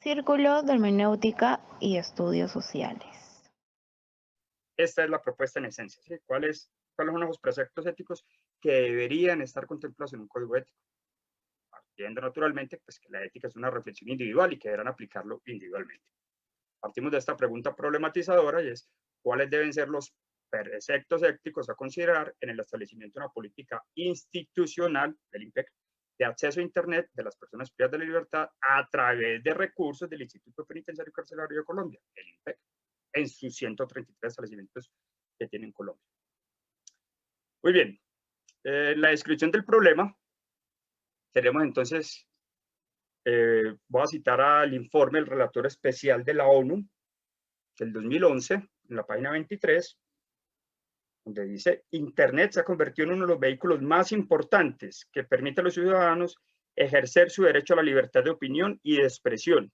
Círculo de Hermenéutica y Estudios Sociales. Esta es la propuesta en esencia, ¿sí? ¿Cuáles son los preceptos éticos que deberían estar contemplados en un código ético? Partiendo naturalmente, pues que la ética es una reflexión individual y que deberán aplicarlo individualmente. Partimos de esta pregunta problematizadora y es, ¿cuáles deben ser los preceptos éticos a considerar en el establecimiento de una política institucional del INPEC de acceso a Internet de las personas privadas de la libertad a través de recursos del Instituto Penitenciario y Carcelario de Colombia, el INPEC, en sus 133 establecimientos que tiene en Colombia? Muy bien, la descripción del problema, tenemos entonces, voy a citar al informe del relator especial de la ONU del 2011, en la página 23, donde dice, Internet se ha convertido en uno de los vehículos más importantes que permite a los ciudadanos ejercer su derecho a la libertad de opinión y de expresión,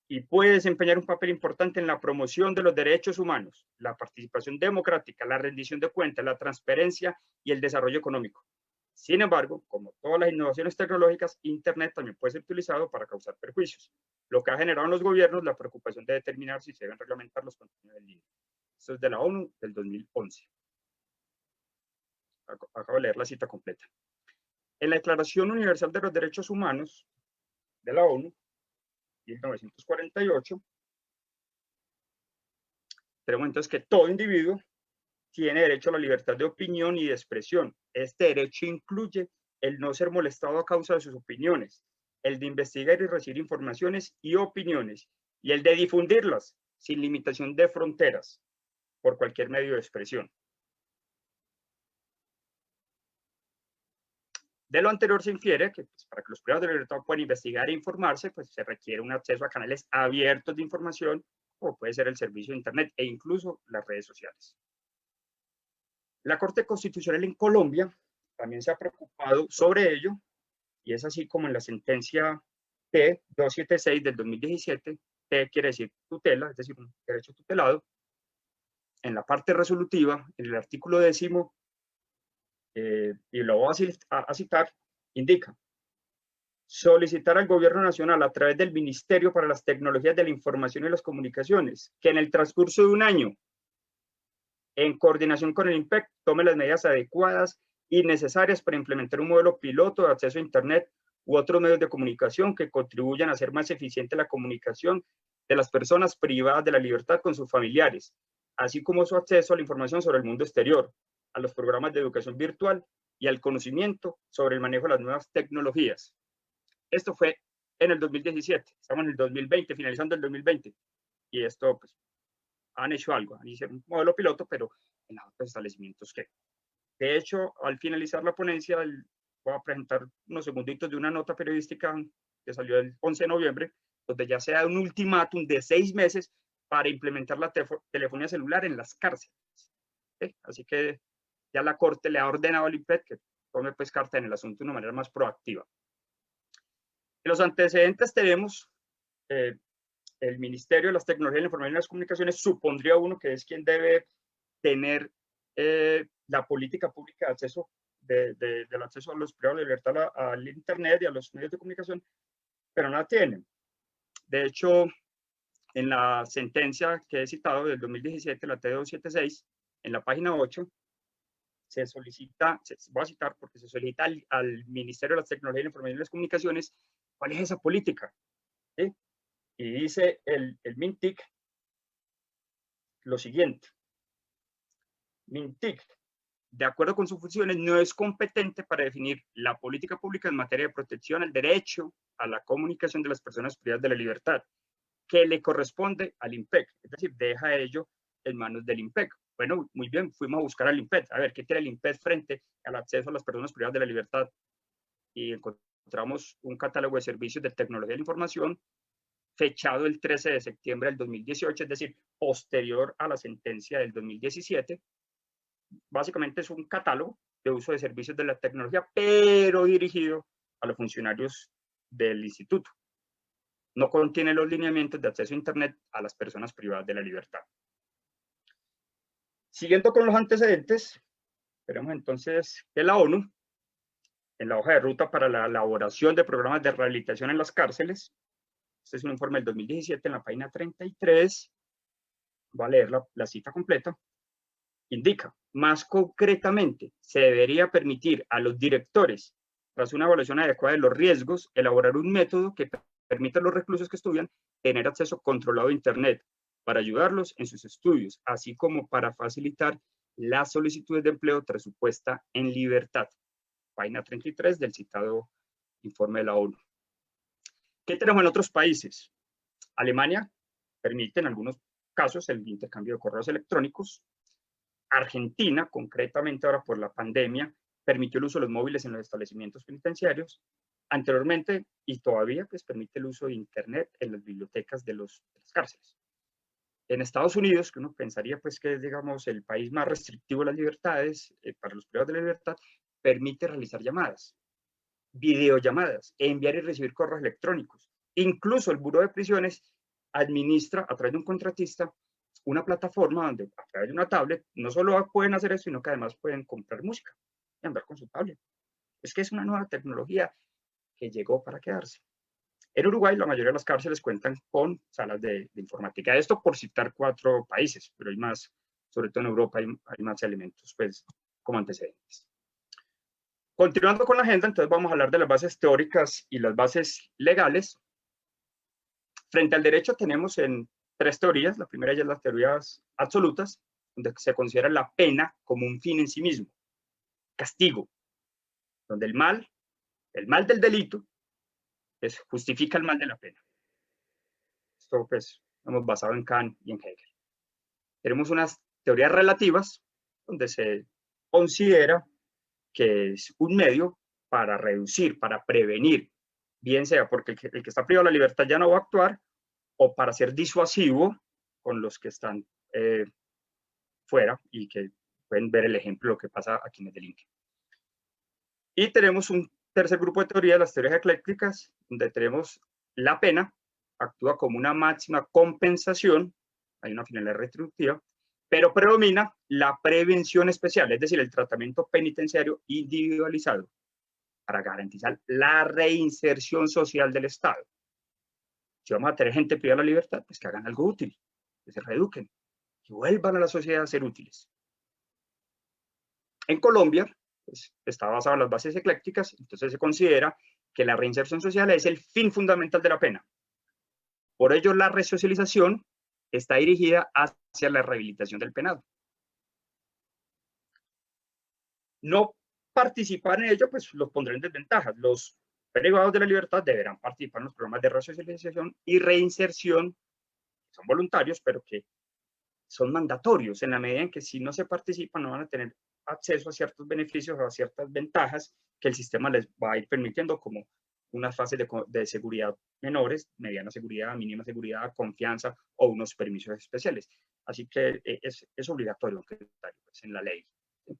y puede desempeñar un papel importante en la promoción de los derechos humanos, la participación democrática, la rendición de cuentas, la transparencia y el desarrollo económico. Sin embargo, como todas las innovaciones tecnológicas, Internet también puede ser utilizado para causar perjuicios, lo que ha generado en los gobiernos la preocupación de determinar si se deben reglamentar los contenidos en línea. Esto es de la ONU del 2011. Acabo de leer la cita completa. En la Declaración Universal de los Derechos Humanos de la ONU, 1948, tenemos entonces que todo individuo tiene derecho a la libertad de opinión y de expresión. Este derecho incluye el no ser molestado a causa de sus opiniones, el de investigar y recibir informaciones y opiniones, y el de difundirlas sin limitación de fronteras por cualquier medio de expresión. De lo anterior se infiere que pues, para que los privados de la libertad puedan investigar e informarse, pues se requiere un acceso a canales abiertos de información, como puede ser el servicio de Internet e incluso las redes sociales. La Corte Constitucional en Colombia también se ha preocupado sobre ello, y es así como en la sentencia T-276 del 2017, T quiere decir tutela, es decir, un derecho tutelado, en la parte resolutiva, en el artículo 10, y lo voy a citar, indica, solicitar al Gobierno Nacional a través del Ministerio para las Tecnologías de la Información y las Comunicaciones que en el transcurso de un año, en coordinación con el INPEC, tome las medidas adecuadas y necesarias para implementar un modelo piloto de acceso a Internet u otros medios de comunicación que contribuyan a hacer más eficiente la comunicación de las personas privadas de la libertad con sus familiares, así como su acceso a la información sobre el mundo exterior, a los programas de educación virtual y al conocimiento sobre el manejo de las nuevas tecnologías. Esto fue en el 2017, estamos en el 2020, finalizando el 2020, y esto pues, han hecho algo, han hecho un modelo piloto, pero en los otros establecimientos que. De hecho, al finalizar la ponencia, voy a presentar unos segunditos de una nota periodística que salió el 11 de noviembre, donde ya se da un ultimátum de 6 meses para implementar la telefonía celular en las cárceles. ¿Sí? Así que ya la Corte le ha ordenado al INPEC que tome pues carta en el asunto de una manera más proactiva. En los antecedentes tenemos el Ministerio de las Tecnologías de la Información y las Comunicaciones, supondría uno que es quien debe tener la política pública de acceso, del acceso a los privados de libertad al Internet y a los medios de comunicación, pero no la tienen. De hecho, en la sentencia que he citado del 2017, la T-276, en la página 8, se solicita, voy a citar porque se solicita al Ministerio de las Tecnologías de la Información y las Comunicaciones, ¿cuál es esa política? ¿Sí? Y dice el MINTIC lo siguiente. MINTIC, de acuerdo con sus funciones, no es competente para definir la política pública en materia de protección al derecho a la comunicación de las personas privadas de la libertad, que le corresponde al INPEC. Es decir, deja ello en manos del INPEC. Bueno, muy bien, fuimos a buscar al INPEC, a ver qué tiene el INPEC frente al acceso a las personas privadas de la libertad. Y encontramos un catálogo de servicios de tecnología de la información fechado el 13 de septiembre del 2018, es decir, posterior a la sentencia del 2017. Básicamente es un catálogo de uso de servicios de la tecnología, pero dirigido a los funcionarios del instituto. No contiene los lineamientos de acceso a Internet a las personas privadas de la libertad. Siguiendo con los antecedentes, veremos entonces que la ONU, en la hoja de ruta para la elaboración de programas de rehabilitación en las cárceles, Este es un informe del 2017 en la página 33. Voy a leer la cita completa. Indica, más concretamente, se debería permitir a los directores, tras una evaluación adecuada de los riesgos, elaborar un método que permita a los reclusos que estudian tener acceso controlado a Internet para ayudarlos en sus estudios, así como para facilitar las solicitudes de empleo tras su puesta en libertad. Página 33 del citado informe de la ONU. ¿Qué tenemos en otros países? Alemania permite en algunos casos el intercambio de correos electrónicos. Argentina, concretamente ahora por la pandemia, permitió el uso de los móviles en los establecimientos penitenciarios. Anteriormente, y todavía, pues permite el uso de Internet en las bibliotecas de las cárceles. En Estados Unidos, que uno pensaría pues que es, digamos, el país más restrictivo de las libertades, para los privados de la libertad, permite realizar llamadas, videollamadas, enviar y recibir correos electrónicos. Incluso el Buró de Prisiones administra, a través de un contratista, una plataforma donde a través de una tablet no solo pueden hacer eso, sino que además pueden comprar música y andar con su tablet. Es que es una nueva tecnología que llegó para quedarse. En Uruguay, la mayoría de las cárceles cuentan con salas de informática. Esto por citar 4 países, pero hay más, sobre todo en Europa hay más elementos, pues, como antecedentes. Continuando con la agenda, entonces vamos a hablar de las bases teóricas y las bases legales. Frente al derecho tenemos en 3 teorías. La primera es las teorías absolutas, donde se considera la pena como un fin en sí mismo, castigo, donde el mal del delito, justifica el mal de la pena. Esto pues hemos basado en Kant y en Hegel. Tenemos unas teorías relativas, donde se considera que es un medio para reducir, para prevenir, bien sea porque el que está privado de la libertad ya no va a actuar, o para ser disuasivo con los que están fuera y que pueden ver el ejemplo de lo que pasa a quienes delinquen. Y tenemos un tercer grupo de teorías, las teorías eclécticas, donde tenemos la pena, actúa como una máxima compensación, hay una finalidad retributiva, pero predomina la prevención especial, es decir, el tratamiento penitenciario individualizado para garantizar la reinserción social del Estado. Si vamos a tener gente privada de la libertad, pues que hagan algo útil, que se reeduquen, que vuelvan a la sociedad a ser útiles. En Colombia, pues, está basado en las bases eclécticas, entonces se considera que la reinserción social es el fin fundamental de la pena. Por ello, la resocialización está dirigida hacia la rehabilitación del penado. No participar en ello, pues los pondrá en desventajas. Los privados de la libertad deberán participar en los programas de resocialización y reinserción, que son voluntarios, pero que son mandatorios, en la medida en que si no se participa no van a tener acceso a ciertos beneficios o a ciertas ventajas que el sistema les va a ir permitiendo, como unas fases de seguridad menores, mediana seguridad, mínima seguridad, confianza o unos permisos especiales. Así que es obligatorio pues, en la ley. ¿Sí?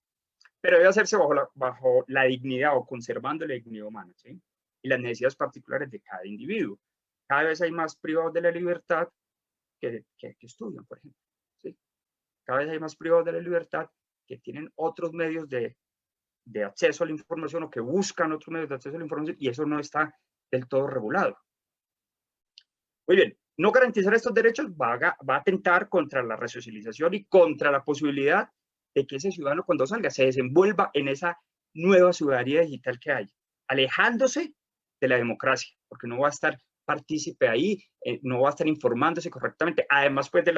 Pero debe hacerse bajo la dignidad o conservando la dignidad humana, ¿sí? Y las necesidades particulares de cada individuo. Cada vez hay más privados de la libertad que estudian, por ejemplo. ¿Sí? Cada vez hay más privados de la libertad que tienen otros medios de acceso a la información o que buscan otros medios de acceso a la información, y eso no está del todo regulado. Muy bien, no garantizar estos derechos va a atentar contra la resocialización y contra la posibilidad de que ese ciudadano cuando salga se desenvuelva en esa nueva ciudadanía digital que hay, alejándose de la democracia, porque no va a estar partícipe ahí, no va a estar informándose correctamente, además pues de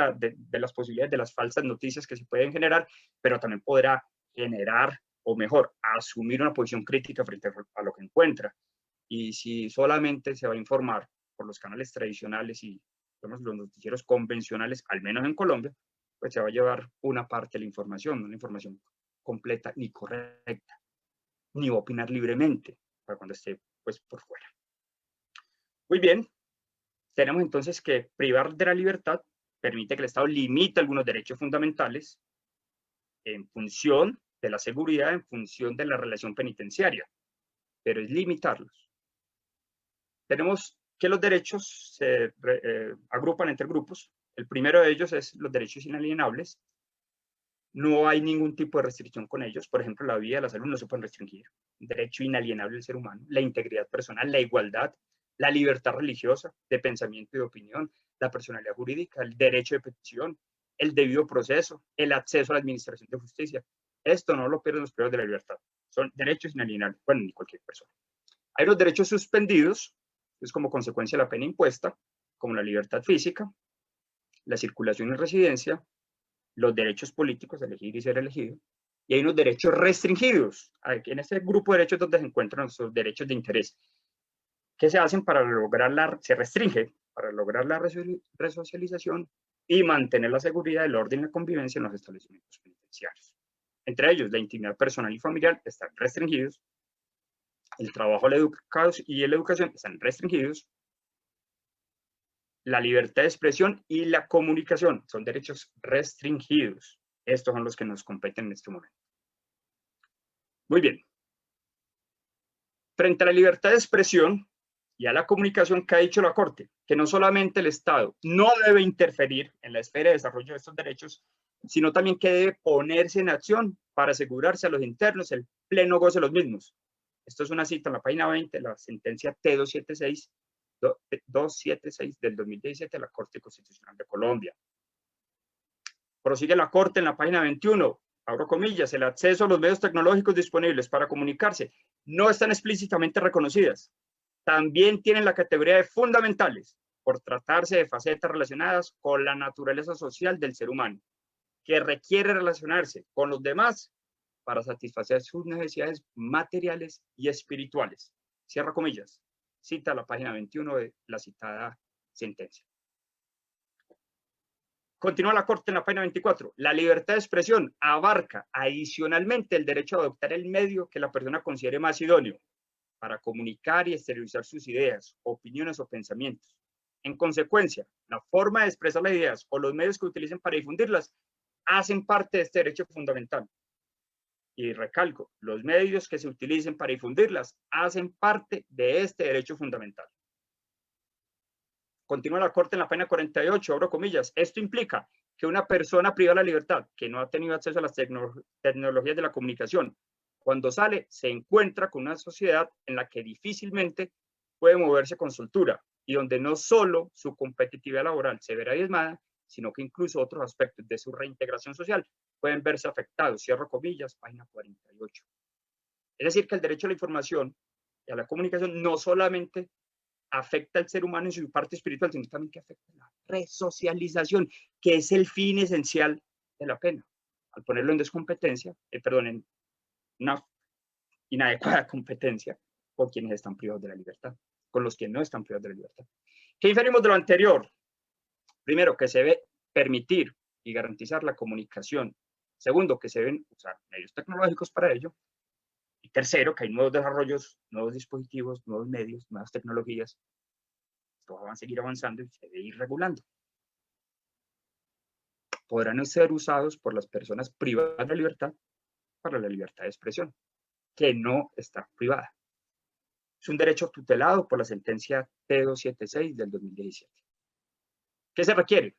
las posibilidades de las falsas noticias que se pueden generar, pero también podrá generar, o mejor, asumir una posición crítica frente a lo que encuentra. Y si solamente se va a informar por los canales tradicionales y digamos, los noticieros convencionales, al menos en Colombia, pues se va a llevar una parte de la información, no una información completa ni correcta, ni va a opinar libremente para cuando esté pues por fuera. Muy bien, tenemos entonces que privar de la libertad permite que el Estado limite algunos derechos fundamentales en función de la seguridad, en función de la relación penitenciaria, pero es limitarlos. Tenemos que los derechos se agrupan entre grupos. El primero de ellos es los derechos inalienables. No hay ningún tipo de restricción con ellos. Por ejemplo, la vida y la salud no se pueden restringir. Un derecho inalienable del ser humano. La integridad personal, la igualdad, la libertad religiosa, de pensamiento y de opinión, la personalidad jurídica, el derecho de petición, el debido proceso, el acceso a la administración de justicia. Esto no lo pierden los privados de la libertad. Son derechos inalienables, bueno, ni cualquier persona. Hay los derechos suspendidos, es como consecuencia de la pena impuesta, como la libertad física, la circulación y residencia, los derechos políticos, elegir y ser elegido, y hay unos derechos restringidos. En este grupo de derechos donde se encuentran nuestros derechos de interés, que se hacen para lograr se restringe para lograr la resocialización y mantener la seguridad, el orden y la convivencia en los establecimientos penitenciarios. Entre ellos, la intimidad personal y familiar están restringidos, el trabajo y la educación están restringidos, la libertad de expresión y la comunicación son derechos restringidos. Estos son los que nos competen en este momento. Muy bien. Frente a la libertad de expresión y a la comunicación, que ha dicho la Corte, que no solamente el Estado no debe interferir en la esfera de desarrollo de estos derechos, sino también que debe ponerse en acción para asegurarse a los internos el pleno goce de los mismos. Esto es una cita en la página 20, la sentencia T276 del 2017 de la Corte Constitucional de Colombia. Prosigue la Corte en la página 21, abro comillas, el acceso a los medios tecnológicos disponibles para comunicarse no están explícitamente reconocidas. También tienen la categoría de fundamentales por tratarse de facetas relacionadas con la naturaleza social del ser humano, que requiere relacionarse con los demás para satisfacer sus necesidades materiales y espirituales. Cierra comillas. Cita la página 21 de la citada sentencia. Continúa la Corte en la página 24. La libertad de expresión abarca adicionalmente el derecho a adoptar el medio que la persona considere más idóneo para comunicar y exteriorizar sus ideas, opiniones o pensamientos. En consecuencia, la forma de expresar las ideas o los medios que utilicen para difundirlas hacen parte de este derecho fundamental. Y recalco, los medios que se utilicen para difundirlas hacen parte de este derecho fundamental. Continúa la Corte en la página 48, abro comillas. Esto implica que una persona privada de la libertad, que no ha tenido acceso a las tecnologías de la comunicación, cuando sale, se encuentra con una sociedad en la que difícilmente puede moverse con soltura y donde no solo su competitividad laboral se verá diezmada, sino que incluso otros aspectos de su reintegración social pueden verse afectados. Cierro comillas, página 48. Es decir, que el derecho a la información y a la comunicación no solamente afecta al ser humano en su parte espiritual, sino también que afecta la resocialización, que es el fin esencial de la pena. Al ponerlo en descompetencia, en una inadecuada competencia con quienes están privados de la libertad, con los que no están privados de la libertad. ¿Qué inferimos de lo anterior? Primero, que se debe permitir y garantizar la comunicación. Segundo, que se deben usar medios tecnológicos para ello. Y tercero, que hay nuevos desarrollos, nuevos dispositivos, nuevos medios, nuevas tecnologías. Esto van a seguir avanzando y se debe ir regulando. Podrán ser usados por las personas privadas de la libertad para la libertad de expresión, que no está privada. Es un derecho tutelado por la sentencia T276 del 2017. ¿Qué se requiere?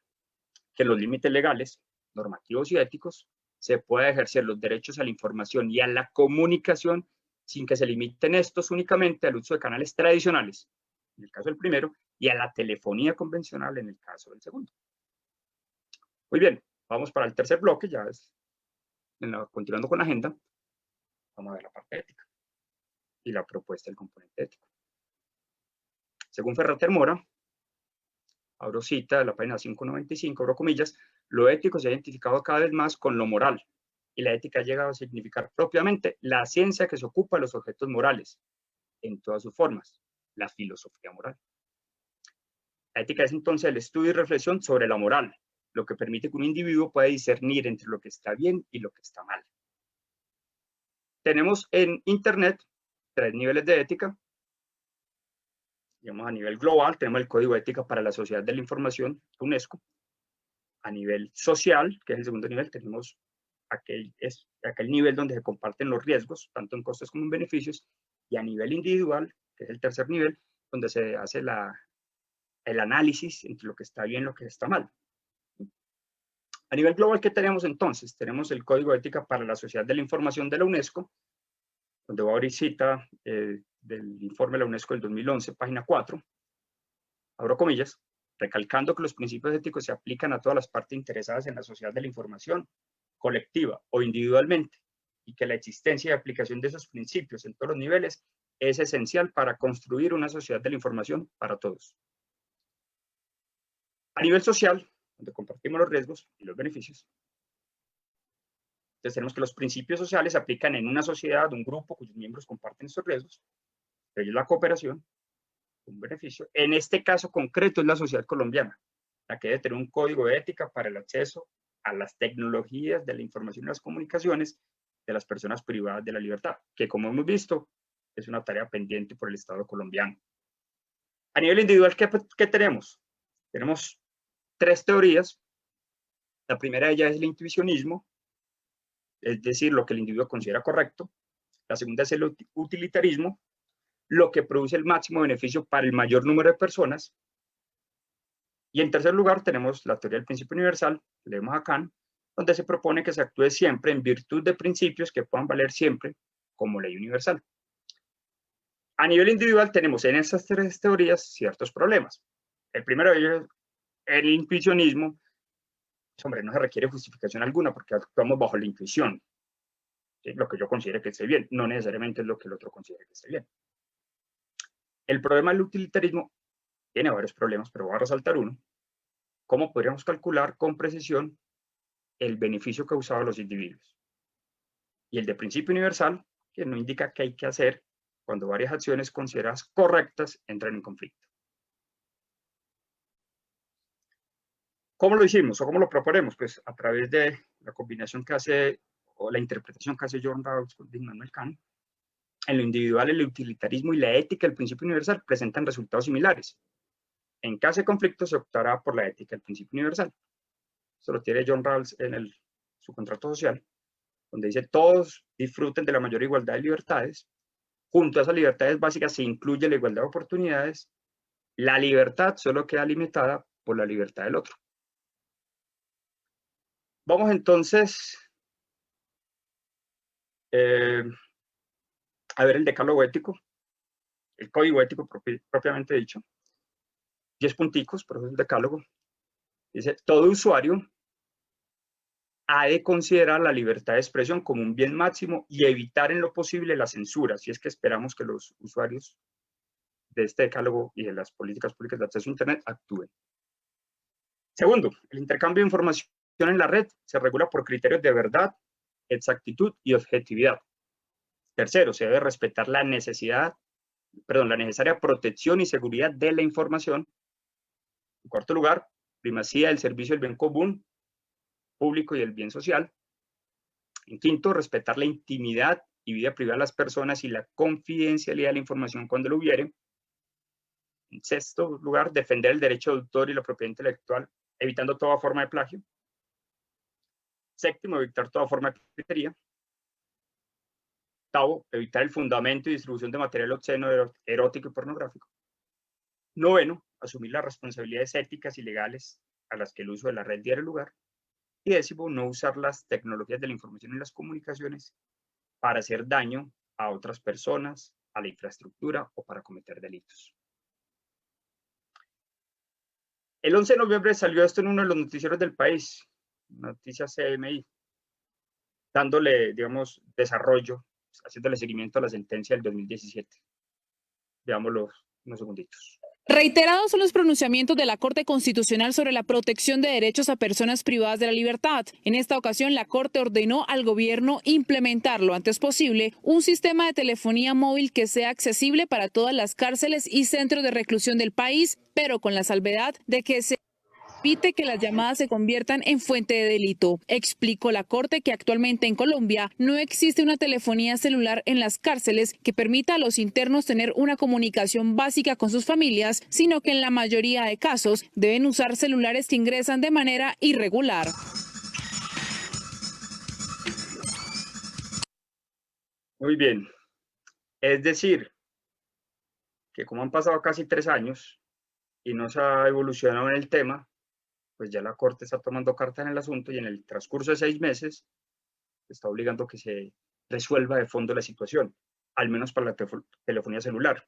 Que en los límites legales, normativos y éticos se pueda ejercer los derechos a la información y a la comunicación sin que se limiten estos únicamente al uso de canales tradicionales, en el caso del primero, y a la telefonía convencional en el caso del segundo. Muy bien, vamos para el tercer bloque, ya es continuando con la agenda, vamos a ver la parte ética y la propuesta del componente ético. Según Ferrater Mora, abro cita de la página 595, abro comillas, lo ético se ha identificado cada vez más con lo moral, y la ética ha llegado a significar propiamente la ciencia que se ocupa de los objetos morales, en todas sus formas, la filosofía moral. La ética es entonces el estudio y reflexión sobre la moral, lo que permite que un individuo pueda discernir entre lo que está bien y lo que está mal. Tenemos en Internet 3 niveles de ética. Digamos, a nivel global tenemos el Código de Ética para la Sociedad de la Información, UNESCO. A nivel social, que es el segundo nivel, tenemos aquel nivel donde se comparten los riesgos, tanto en costes como en beneficios, y a nivel individual, que es el tercer nivel, donde se hace el análisis entre lo que está bien y lo que está mal. A nivel global, ¿qué tenemos entonces? Tenemos el Código de Ética para la Sociedad de la Información de la UNESCO, donde voy a abrir cita de del informe de la UNESCO del 2011, página 4, abro comillas, recalcando que los principios éticos se aplican a todas las partes interesadas en la sociedad de la información, colectiva o individualmente, y que la existencia y aplicación de esos principios en todos los niveles es esencial para construir una sociedad de la información para todos. A nivel social, donde compartimos los riesgos y los beneficios, entonces tenemos que los principios sociales se aplican en una sociedad, un grupo cuyos miembros comparten estos riesgos, de ellos la cooperación, un beneficio. En este caso concreto es la sociedad colombiana, la que debe tener un código de ética para el acceso a las tecnologías de la información y las comunicaciones de las personas privadas de la libertad, que como hemos visto, es una tarea pendiente por el Estado colombiano. A nivel individual, ¿qué tenemos? Tenemos 3 teorías. La primera de ellas es el intuicionismo, es decir, lo que el individuo considera correcto. La segunda es el utilitarismo, lo que produce el máximo beneficio para el mayor número de personas. Y en tercer lugar tenemos la teoría del principio universal, leemos a Kant, donde se propone que se actúe siempre en virtud de principios que puedan valer siempre como ley universal. A nivel individual tenemos en estas 3 teorías ciertos problemas. El primero de ellos, el intuicionismo, hombre, no se requiere justificación alguna porque actuamos bajo la intuición. ¿Sí? Lo que yo considere que esté bien, no necesariamente es lo que el otro considere que esté bien. El problema del utilitarismo tiene varios problemas, pero voy a resaltar uno. ¿Cómo podríamos calcular con precisión el beneficio causado a los individuos? Y el de principio universal, que no indica qué hay que hacer cuando varias acciones consideradas correctas entran en conflicto. ¿Cómo lo hicimos o cómo lo proponemos? Pues a través de la combinación que hace, o la interpretación que hace John Rawls con Immanuel Kant. En lo individual, el utilitarismo y la ética del principio universal presentan resultados similares. En caso de conflicto, se optará por la ética del principio universal. Eso lo tiene John Rawls en su contrato social, donde dice todos disfruten de la mayor igualdad de libertades. Junto a esas libertades básicas se incluye la igualdad de oportunidades. La libertad solo queda limitada por la libertad del otro. Vamos entonces a ver el decálogo ético, el código ético propiamente dicho. 10 punticos, por eso es el decálogo. Dice, todo usuario ha de considerar la libertad de expresión como un bien máximo y evitar en lo posible la censura, si es que esperamos que los usuarios de este decálogo y de las políticas públicas de acceso a Internet actúen. Segundo, el intercambio de información en la red se regula por criterios de verdad, exactitud y objetividad. Tercero, se debe respetar la necesaria protección y seguridad de la información. En cuarto lugar, primacía del servicio del bien común público y el bien social. En quinto, respetar la intimidad y vida privada de las personas y la confidencialidad de la información cuando lo hubiere. En sexto lugar, defender el derecho de autor y la propiedad intelectual, evitando toda forma de plagio. Séptimo, evitar toda forma de piratería. Octavo, evitar el fundamento y distribución de material obsceno, erótico y pornográfico. Noveno, asumir las responsabilidades éticas y legales a las que el uso de la red diera lugar. Y décimo, no usar las tecnologías de la información y las comunicaciones para hacer daño a otras personas, a la infraestructura o para cometer delitos. El 11 de noviembre salió esto en uno de los noticieros del país, Noticias CMI, dándole, digamos, desarrollo, haciéndole seguimiento a la sentencia del 2017. Veámoslo unos segunditos. Reiterados son los pronunciamientos de la Corte Constitucional sobre la protección de derechos a personas privadas de la libertad. En esta ocasión, la Corte ordenó al gobierno implementar lo antes posible un sistema de telefonía móvil que sea accesible para todas las cárceles y centros de reclusión del país, pero con la salvedad de que se evite que las llamadas se conviertan en fuente de delito. Explicó la Corte que actualmente en Colombia no existe una telefonía celular en las cárceles que permita a los internos tener una comunicación básica con sus familias, sino que en la mayoría de casos deben usar celulares que ingresan de manera irregular. Muy bien. Es decir, que como han pasado casi 3 años y no se ha evolucionado en el tema, pues ya la Corte está tomando carta en el asunto y en el transcurso de 6 meses está obligando que se resuelva de fondo la situación. al menos para la telefonía celular.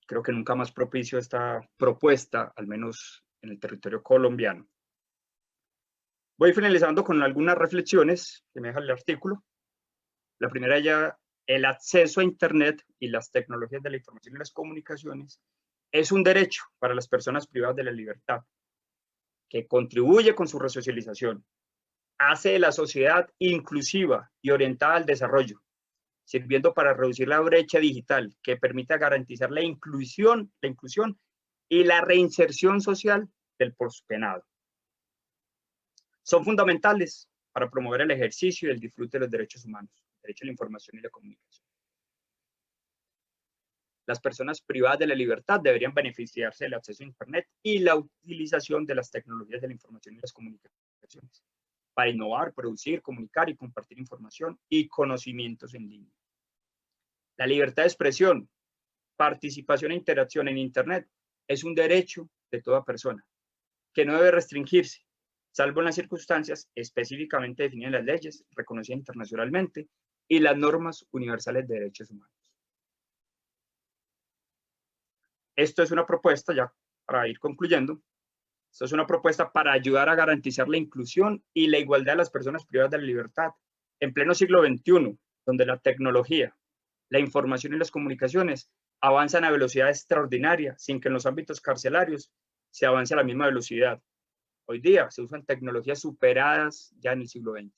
Creo que nunca más propicio esta propuesta, al menos en el territorio colombiano. Voy finalizando con algunas reflexiones que me deja el artículo. La primera ya, el acceso a Internet y las tecnologías de la información y las comunicaciones es un derecho para las personas privadas de la libertad, que contribuye con su resocialización, hace de la sociedad inclusiva y orientada al desarrollo, sirviendo para reducir la brecha digital que permita garantizar la inclusión y la reinserción social del pospenado. Son fundamentales para promover el ejercicio y el disfrute de los derechos humanos, el derecho a la información y la comunicación. Las personas privadas de la libertad deberían beneficiarse del acceso a Internet y la utilización de las tecnologías de la información y las comunicaciones para innovar, producir, comunicar y compartir información y conocimientos en línea. La libertad de expresión, participación e interacción en Internet es un derecho de toda persona que no debe restringirse, salvo en las circunstancias específicamente definidas en las leyes reconocidas internacionalmente y las normas universales de derechos humanos. Esto es una propuesta, ya para ir concluyendo, esto es una propuesta para ayudar a garantizar la inclusión y la igualdad de las personas privadas de la libertad en pleno siglo XXI, donde la tecnología, la información y las comunicaciones avanzan a velocidad extraordinaria, sin que en los ámbitos carcelarios se avance a la misma velocidad. Hoy día se usan tecnologías superadas ya en el siglo XX.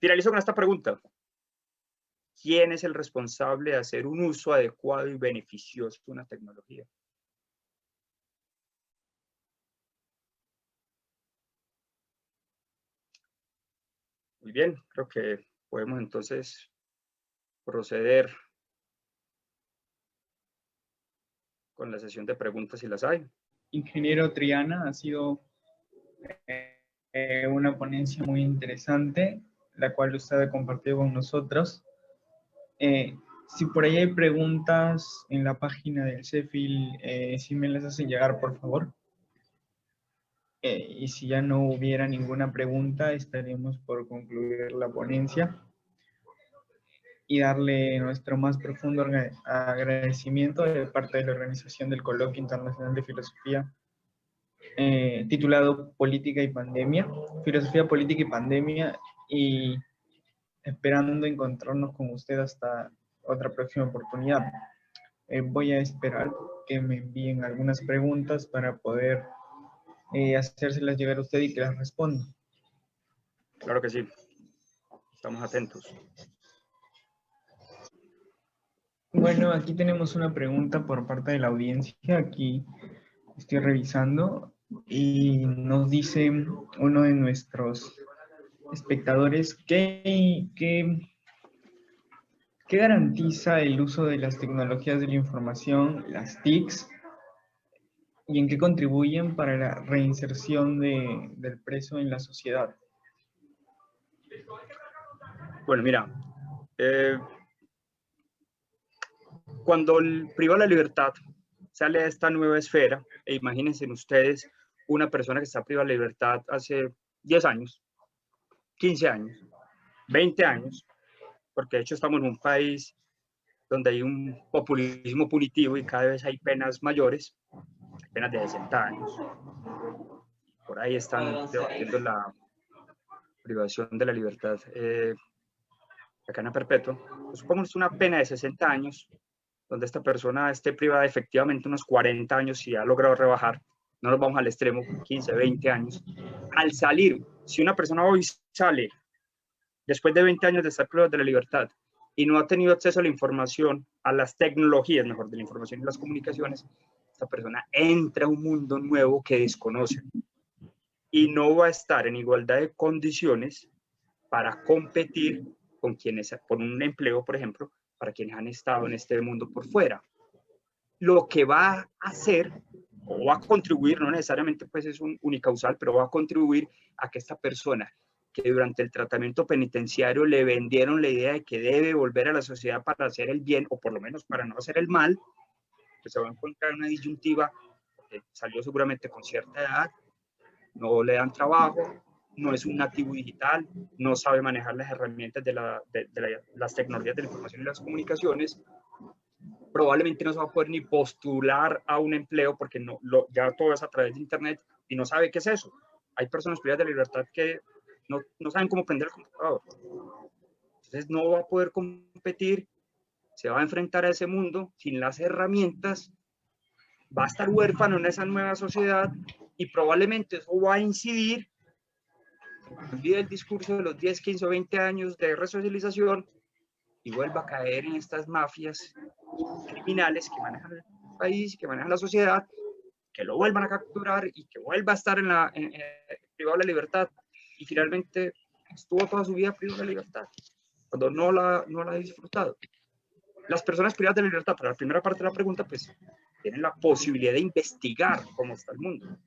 Finalizo con esta pregunta. ¿Quién es el responsable de hacer un uso adecuado y beneficioso de una tecnología? Muy bien, creo que podemos entonces proceder con la sesión de preguntas si las hay. Ingeniero Triana, ha sido una ponencia muy interesante, la cual usted ha compartido con nosotros. Si por ahí hay preguntas en la página del CEFIL, si me las hacen llegar, por favor. Y si ya no hubiera ninguna pregunta, estaríamos por concluir la ponencia y darle nuestro más profundo agradecimiento de parte de la organización del Coloquio Internacional de Filosofía, titulado Política y Pandemia, Filosofía, Política y Pandemia, y esperando encontrarnos con usted hasta otra próxima oportunidad. Voy a esperar que me envíen algunas preguntas para poder hacérselas llegar a usted y que las responda. Claro que sí, estamos atentos. Bueno, aquí tenemos una pregunta por parte de la audiencia, aquí estoy revisando y nos dice uno de nuestros espectadores ¿qué garantiza el uso de las tecnologías de la información, las TICs, y en qué contribuyen para la reinserción del preso en la sociedad? Bueno, mira, cuando el privado de la libertad sale de esta nueva esfera, e imagínense ustedes una persona que está privada de la libertad hace 10 años, 15 años, 20 años, porque de hecho estamos en un país donde hay un populismo punitivo y cada vez hay penas mayores, penas de 60 años. Por ahí están debatiendo la privación de la libertad, la cadena perpetua. Pues supongamos una pena de 60 años, donde esta persona esté privada efectivamente unos 40 años y ha logrado rebajar, no nos vamos al extremo, 15, 20 años. Al salir, si una persona hoy sale, después de 20 años de estar privada de la libertad, y no ha tenido acceso a la información, a las tecnologías, mejor, de la información y las comunicaciones, esta persona entra a un mundo nuevo que desconoce y no va a estar en igualdad de condiciones para competir con quienes, por un empleo, por ejemplo, para quienes han estado en este mundo por fuera. Lo que va a hacer o va a contribuir, no necesariamente pues es un unicausal, pero va a contribuir a que esta persona que durante el tratamiento penitenciario le vendieron la idea de que debe volver a la sociedad para hacer el bien, o por lo menos para no hacer el mal, que se va a encontrar una disyuntiva, porque salió seguramente con cierta edad, no le dan trabajo, no es un nativo digital, no sabe manejar las herramientas de las tecnologías de la información y las comunicaciones, probablemente no se va a poder ni postular a un empleo porque ya todo es a través de Internet y no sabe qué es eso. Hay personas privadas de la libertad que no saben cómo prender el computador. Entonces no va a poder competir, se va a enfrentar a ese mundo sin las herramientas, va a estar huérfano en esa nueva sociedad y probablemente eso va a incidir, olvide el discurso de los 10, 15 o 20 años de resocialización y vuelva a caer en estas mafias criminales que manejan el país, que manejan la sociedad, que lo vuelvan a capturar y que vuelva a estar privado de la libertad. Y finalmente estuvo toda su vida privado de la libertad, cuando no la ha disfrutado. Las personas privadas de la libertad, para la primera parte de la pregunta, pues tienen la posibilidad de investigar cómo está el mundo.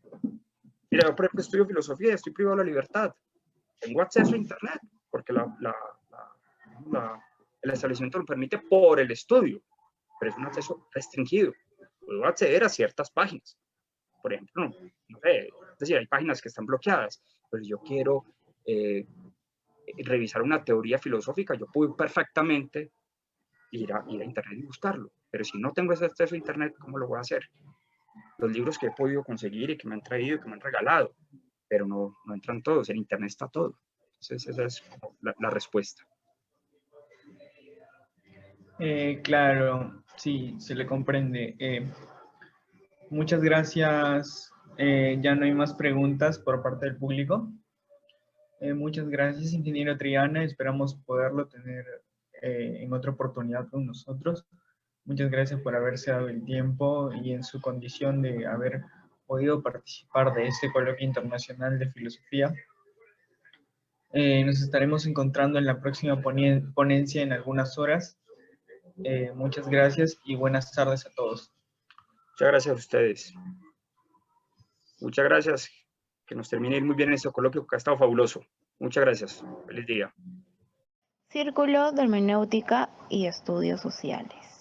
Mira, yo por ejemplo estudio filosofía, estoy privado de la libertad. Tengo acceso a Internet, porque el establecimiento lo permite por el estudio, pero es un acceso restringido. Puedo acceder a ciertas páginas. Por ejemplo, no sé, es decir, hay páginas que están bloqueadas, pero yo quiero revisar una teoría filosófica, yo puedo perfectamente ir a Internet y buscarlo, pero si no tengo ese acceso a Internet, ¿cómo lo voy a hacer? Los libros que he podido conseguir y que me han traído, que me han regalado, pero no entran todos, en Internet está todo. Entonces esa es la respuesta. Claro, sí, se le comprende. Muchas gracias. Ya no hay más preguntas por parte del público. Muchas gracias, ingeniero Triana. Esperamos poderlo tener en otra oportunidad con nosotros. Muchas gracias por haberse dado el tiempo y en su condición de haber podido participar de este coloquio internacional de filosofía. Nos estaremos encontrando en la próxima ponencia en algunas horas. Muchas gracias y buenas tardes a todos. Muchas gracias a ustedes. Muchas gracias. Que nos termine de ir muy bien en este coloquio, que ha estado fabuloso. Muchas gracias. Feliz día. Círculo de Hermenéutica y Estudios Sociales.